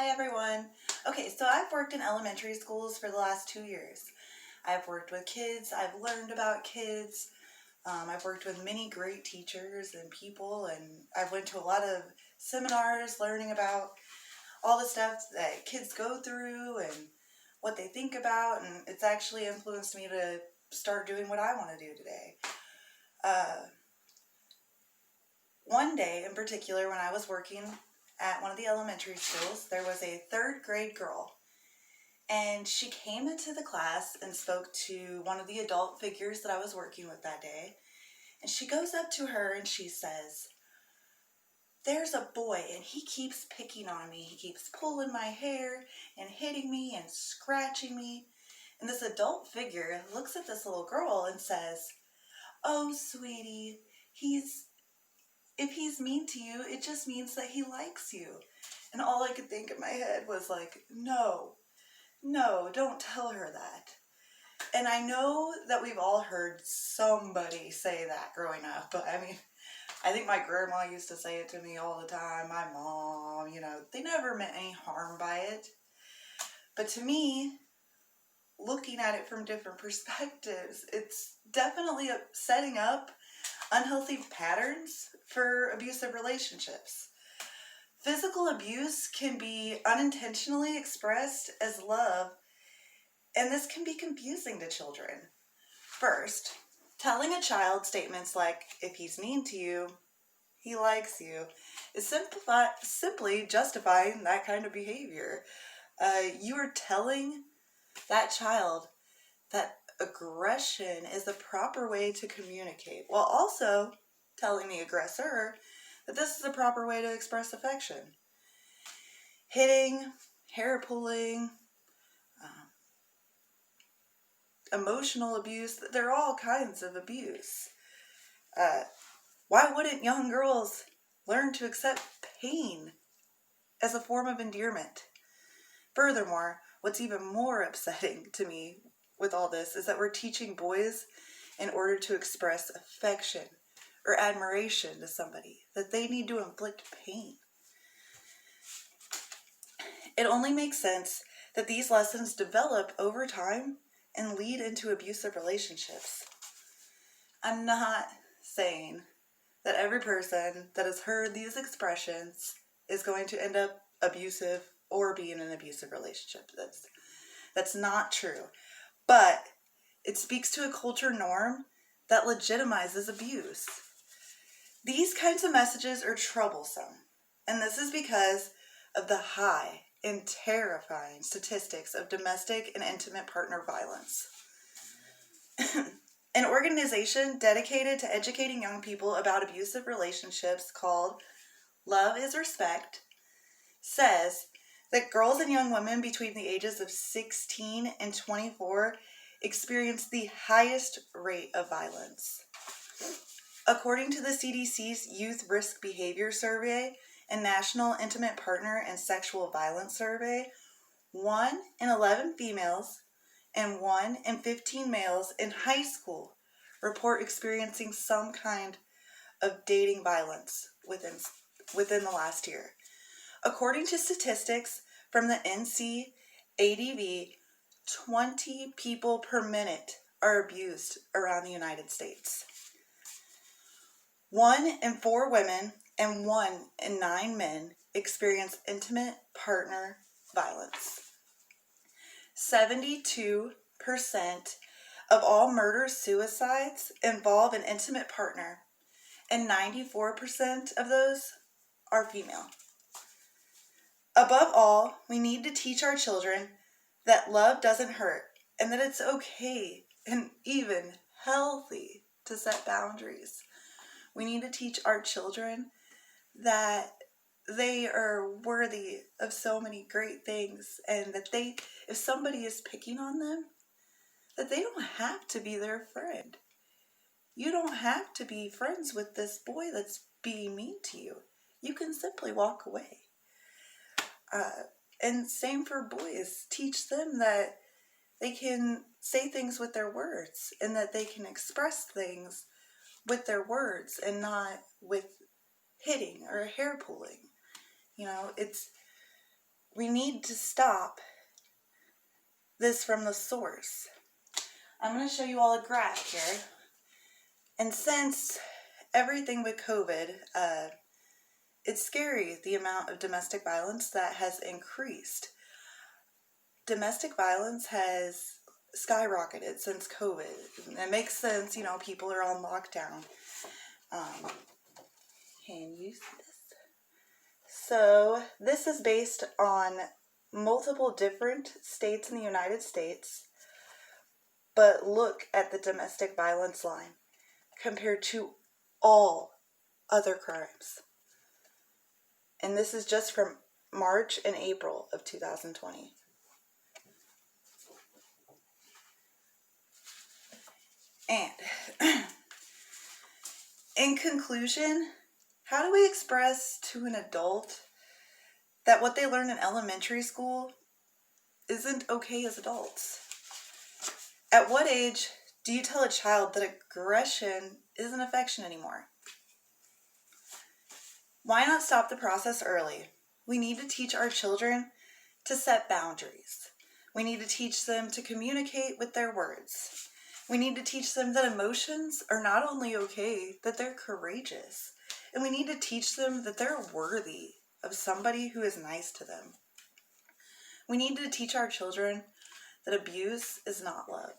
Hi everyone. Okay, so I've worked in elementary schools for the last 2 years. I've worked with kids, I've learned about kids, I've worked with many great teachers and people, and I've went to a lot of seminars learning about all the stuff that kids go through and what they think about, and it's actually influenced me to start doing what I want to do today. Uh, One day in particular, when I was working at one of the elementary schools, there was a third grade girl. And she came into the class and spoke to one of the adult figures that I was working with that day. And she goes up to her and she says, "There's a boy and he keeps picking on me. He keeps pulling my hair and hitting me and scratching me." And this adult figure looks at this little girl and says, "Oh, sweetie, if he's mean to you, it just means that he likes you." And all I could think in my head was like, no, don't tell her that. And I know that we've all heard somebody say that growing up, but I think my grandma used to say it to me all the time. My mom, they never meant any harm by it. But to me, looking at it from different perspectives, it's definitely setting up unhealthy patterns for abusive relationships. Physical abuse can be unintentionally expressed as love, and this can be confusing to children. First, telling a child statements like, "If he's mean to you, he likes you," is simply justifying that kind of behavior. You are telling that child that aggression is the proper way to communicate, while also telling the aggressor that this is the proper way to express affection. Hitting, hair pulling, emotional abuse, they're all kinds of abuse. Why wouldn't young girls learn to accept pain as a form of endearment? Furthermore, what's even more upsetting to me with all this is that we're teaching boys, in order to express affection or admiration to somebody, that they need to inflict pain. It only makes sense that these lessons develop over time and lead into abusive relationships. I'm not saying that every person that has heard these expressions is going to end up abusive or be in an abusive relationship. That's not true. But it speaks to a culture norm that legitimizes abuse. These kinds of messages are troublesome, and this is because of the high and terrifying statistics of domestic and intimate partner violence. An organization dedicated to educating young people about abusive relationships called Love is Respect says that girls and young women between the ages of 16 and 24 experience the highest rate of violence. According to the CDC's Youth Risk Behavior Survey and National Intimate Partner and Sexual Violence Survey, 1 in 11 females and 1 in 15 males in high school report experiencing some kind of dating violence within the last year. According to statistics from the NCADV, 20 people per minute are abused around the United States. 1 in 4 women and 1 in 9 men experience intimate partner violence. 72% of all murder-suicides involve an intimate partner, and 94% of those are female. Above all, we need to teach our children that love doesn't hurt and that it's okay and even healthy to set boundaries. We need to teach our children that they are worthy of so many great things, and that if somebody is picking on them, that they don't have to be their friend. You don't have to be friends with this boy that's being mean to you. You can simply walk away. And same for boys. Teach them that they can say things with their words, and that they can express things with their words and not with hitting or hair pulling. we need to stop this from the source. I'm going to show you all a graph here. And since everything with COVID, it's scary the amount of domestic violence that has increased. Domestic violence has skyrocketed since COVID. It makes sense, people are on lockdown. Can you see this? So this is based on multiple different states in the United States, but look at the domestic violence line compared to all other crimes. And this is just from March and April of 2020. And in conclusion, how do we express to an adult that what they learn in elementary school isn't okay as adults? At what age do you tell a child that aggression isn't affection anymore? Why not stop the process early? We need to teach our children to set boundaries. We need to teach them to communicate with their words. We need to teach them that emotions are not only okay, that they're courageous. And we need to teach them that they're worthy of somebody who is nice to them. We need to teach our children that abuse is not love.